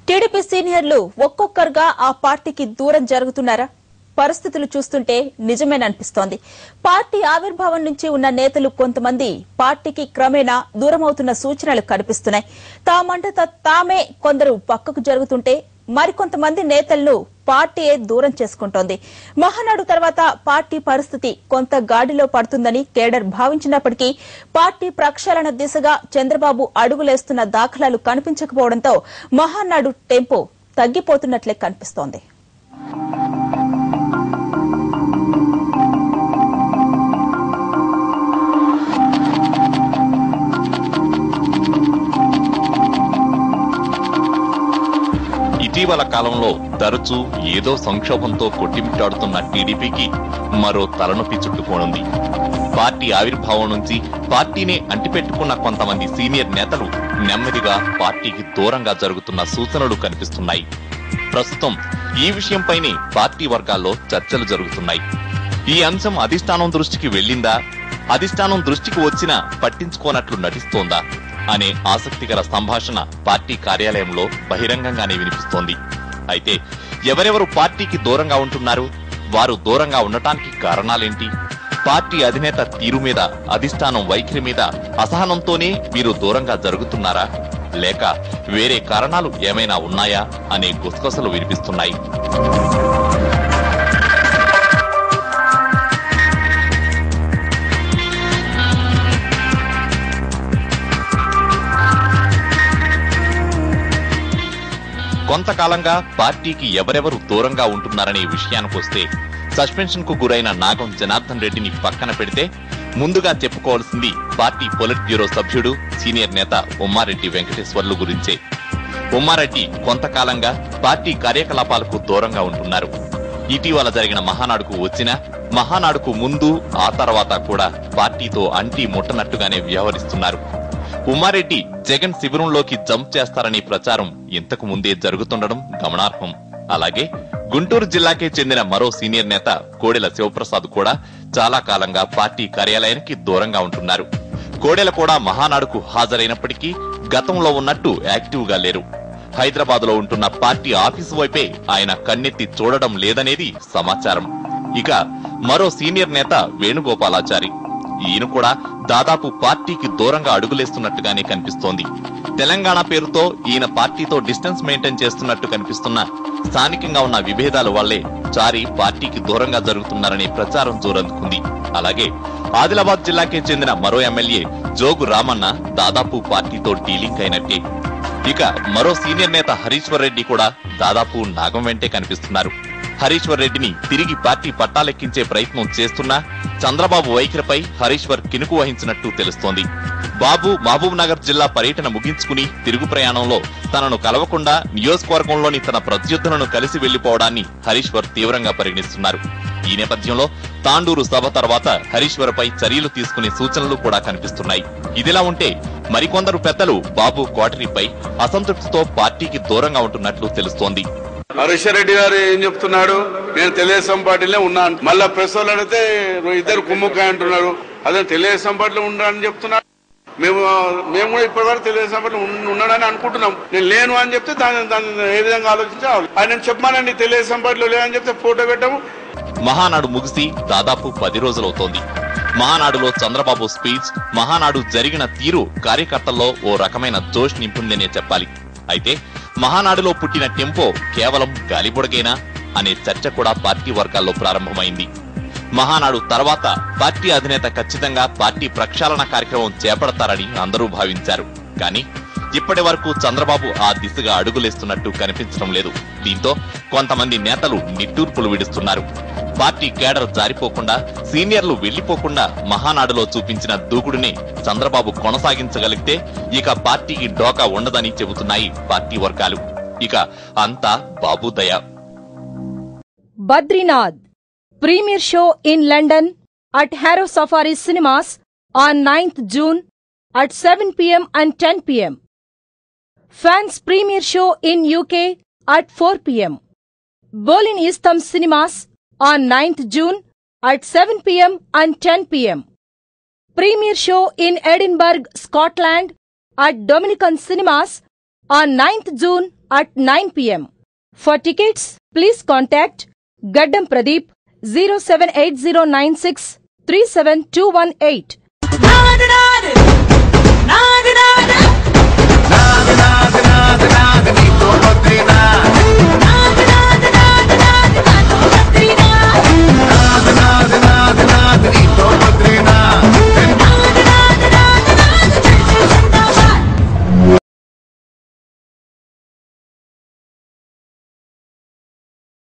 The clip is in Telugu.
టీడీపీ సీనియర్లు ఒక్కొక్కరుగా ఆ పార్టీకి దూరం జరుగుతున్నారా? పరిస్థితులు చూస్తుంటే నిజమేననిపిస్తోంది. పార్టీ ఆవిర్భావం నుంచి ఉన్న నేతలు కొంతమంది పార్టీకి క్రమేణా దూరమవుతున్న సూచనలు కనిపిస్తున్నాయి. తామంట తామే కొందరు పక్కకు జరుగుతుంటే మరికొంతమంది నేతలను పార్టీయే దూరం చేసుకుంటోంది. మహానాడు తర్వాత పార్టీ పరిస్థితి కొంత గాడిలో పడుతుందని కేడర్ భావించినప్పటికీ పార్టీ ప్రక్షాళన దిశగా చంద్రబాబు అడుగులేస్తున్న దాఖలాలు కనిపించకపోవడంతో మహానాడు టెంపో తగ్గిపోతున్నట్లే కనిపిస్తోంది. ఇటీవల కాలంలో తరచూ ఏదో సంక్షోభంతో కొట్టిమిట్టాడుతున్న టీడీపీకి మరో తలనొప్పి చుట్టుకోనుంది. పార్టీ ఆవిర్భావం నుంచి పార్టీనే అంటిపెట్టుకున్న కొంతమంది సీనియర్ నేతలు నెమ్మదిగా పార్టీకి దూరంగా జరుగుతున్న సూచనలు కనిపిస్తున్నాయి. ప్రస్తుతం ఈ విషయంపైనే పార్టీ వర్గాల్లో చర్చలు జరుగుతున్నాయి. ఈ అంశం అధిష్టానం దృష్టికి వెళ్లిందా, అధిష్టానం దృష్టికి వచ్చినా పట్టించుకోనట్లు నటిస్తోందా అనే ఆసక్తికర సంభాషణ పార్టీ కార్యాలయంలో బహిరంగంగానే వినిపిస్తోంది. అయితే ఎవరెవరు పార్టీకి దూరంగా ఉంటున్నారు, వారు దూరంగా ఉండటానికి కారణాలేంటి, పార్టీ అధినేత తీరు మీద, అధిష్టానం వైఖరి మీద అసహనంతోనే వీరు దూరంగా జరుగుతున్నారా, లేక వేరే కారణాలు ఏమైనా ఉన్నాయా అనే గుసగుసలు వినిపిస్తున్నాయి. కొంతకాలంగా పార్టీకి ఎవరెవరు దూరంగా ఉంటున్నారనే విషయానికొస్తే సస్పెన్షన్ కు గురైన నాగం జనార్దన్ రెడ్డిని పక్కన పెడితే ముందుగా చెప్పుకోవాల్సింది పార్టీ పొలిట్ బ్యూరో సభ్యుడు, సీనియర్ నేత ఉమ్మారెడ్డి వెంకటేశ్వర్లు గురించే. ఉమ్మారెడ్డి కొంతకాలంగా పార్టీ కార్యకలాపాలకు దూరంగా ఉంటున్నారు. ఇటీవల జరిగిన మహానాడుకు వచ్చినా, మహానాడుకు ముందు ఆ తర్వాత కూడా పార్టీతో అంటి ముట్టనట్టుగానే వ్యవహరిస్తున్నారు. ఉమ్మారెడ్డి జగన్ శిబిరంలోకి జంప్ చేస్తారనే ప్రచారం ఇంతకు ముందే జరుగుతుండడం గమనార్హం. అలాగే గుంటూరు జిల్లాకే చెందిన మరో సీనియర్ నేత కోడెల శివప్రసాద్ కూడా చాలా కాలంగా పార్టీ కార్యాలయానికి దూరంగా ఉంటున్నారు. కోడెల కూడా మహానాడుకు హాజరైనప్పటికీ గతంలో ఉన్నట్టు యాక్టివ్ గా లేరు. హైదరాబాద్ లో ఉంటున్న పార్టీ ఆఫీసు వైపే ఆయన కన్నెత్తి చూడడం లేదనేది సమాచారం. ఇక మరో సీనియర్ నేత వేణుగోపాలాచారి, ఈయన కూడా దాదాపు పార్టీకి దూరంగా అడుగులేస్తున్నట్టుగానే కనిపిస్తోంది. తెలంగాణ పేరుతో ఈయన పార్టీతో డిస్టెన్స్ మెయింటైన్ చేస్తున్నట్టు కనిపిస్తున్న స్థానికంగా ఉన్న విభేదాల వల్లే చారి పార్టీకి దూరంగా జరుగుతున్నారనే ప్రచారం జోరందుకుంది. అలాగే ఆదిలాబాద్ జిల్లాకే చెందిన మరో ఎమ్మెల్యే జోగు రామన్న దాదాపు పార్టీతో డీలింక్ అయినట్టే. ఇక మరో సీనియర్ నేత హరీశ్వర్ రెడ్డి కూడా దాదాపు నాగం వెంటే కనిపిస్తున్నారు. హరీశ్వర్ రెడ్డిని తిరిగి పార్టీ పట్టాలెక్కించే ప్రయత్నం చేస్తున్నా చంద్రబాబు వైఖరిపై హరీశ్వర్ కినుకు వహించినట్టు తెలుస్తోంది. బాబు మహబూబ్ నగర్ జిల్లా పర్యటన ముగించుకుని తిరుగు ప్రయాణంలో తనను కలవకుండా నియోజకవర్గంలోని తన ప్రత్యర్థులను కలిసి వెళ్లిపోవడాన్ని హరీశ్వర్ తీవ్రంగా పరిగణిస్తున్నారు. ఈ నేపథ్యంలో తాండూరు సభ తర్వాత హరీశ్వర్ పై చర్యలు తీసుకునే సూచనలు కూడా కనిపిస్తున్నాయి. ఇదిలా ఉంటే మరికొందరు పెద్దలు బాబు కోటరీపై అసంతృప్తితో పార్టీకి దూరంగా ఉంటున్నట్లు తెలుస్తోంది. హరీశ్వర్ రెడ్డి గారు ఏం చెప్తున్నాడు, నేను తెలుగుదేశం పార్టీలో ఉన్నాను, మళ్ళా ప్రెస్ వాళ్ళు అడిగితే ఇద్దరు కుమ్ముకాయ అంటున్నారు. అదే తెలుగుదేశం పార్టీలో ఉన్నాడని చెప్తున్నాడు. మేము కూడా ఇప్పటివరకు తెలుగుదేశం పార్టీలో ఉన్నాడని అనుకుంటున్నాం. నేను లేను అని చెప్తే దాన్ని ఏ విధంగా ఆలోచించాలి, ఆయన చెప్పమానండి తెలుగుదేశం పార్టీలో లేదని చెప్తే ఫోటో పెట్టాము. మహానాడు ముగిసి దాదాపు 10 రోజులవుతోంది. మహానాడులో చంద్రబాబు స్పీచ్, మహానాడు జరిగిన తీరు కార్యకర్తల్లో ఓ రకమైన జోష్ నింపుందనే చెప్పాలి. అయితే మహానాడులో పుట్టిన టెంపో కేవలం గాలిబుడగేనా అనే చర్చ కూడా పార్టీ వర్గాల్లో ప్రారంభమైంది. మహానాడు తర్వాత పార్టీ అధినేత ఖచ్చితంగా పార్టీ ప్రక్షాళన కార్యక్రమం చేపడతారని అందరూ భావించారు. కానీ ఇప్పటి వరకు చంద్రబాబు ఆ దిశగా అడుగులేస్తున్నట్టు కనిపించడం లేదు. దీంతో కొంతమంది నేతలు నిట్టూర్పులు విడుస్తున్నారు. పార్టీ కేడర్ జారిపోకుండా, సీనియర్లు వెళ్లిపోకుండా మహానాడులో చూపించిన దూకుడునే చంద్రబాబు కొనసాగించగలిగితే ఇక పార్టీకి డోకా ఉండదని చెబుతున్నాయి పార్టీ వర్గాలు. ఇక అంతా బాబు దయ. Badrinath premiere show in London at Harrow Safari Cinemas on 9th June at 7 p.m. and 10 p.m. Fans premiere show in UK at 4 p.m. Berlin Eastham Cinemas on 9th June at 7 p.m. and 10 p.m. Premiere show in Edinburgh, Scotland at Dominican Cinemas on 9th June at 9 p.m. For tickets, please contact Gaddam Pradeep 07809637218. నాగ నీతో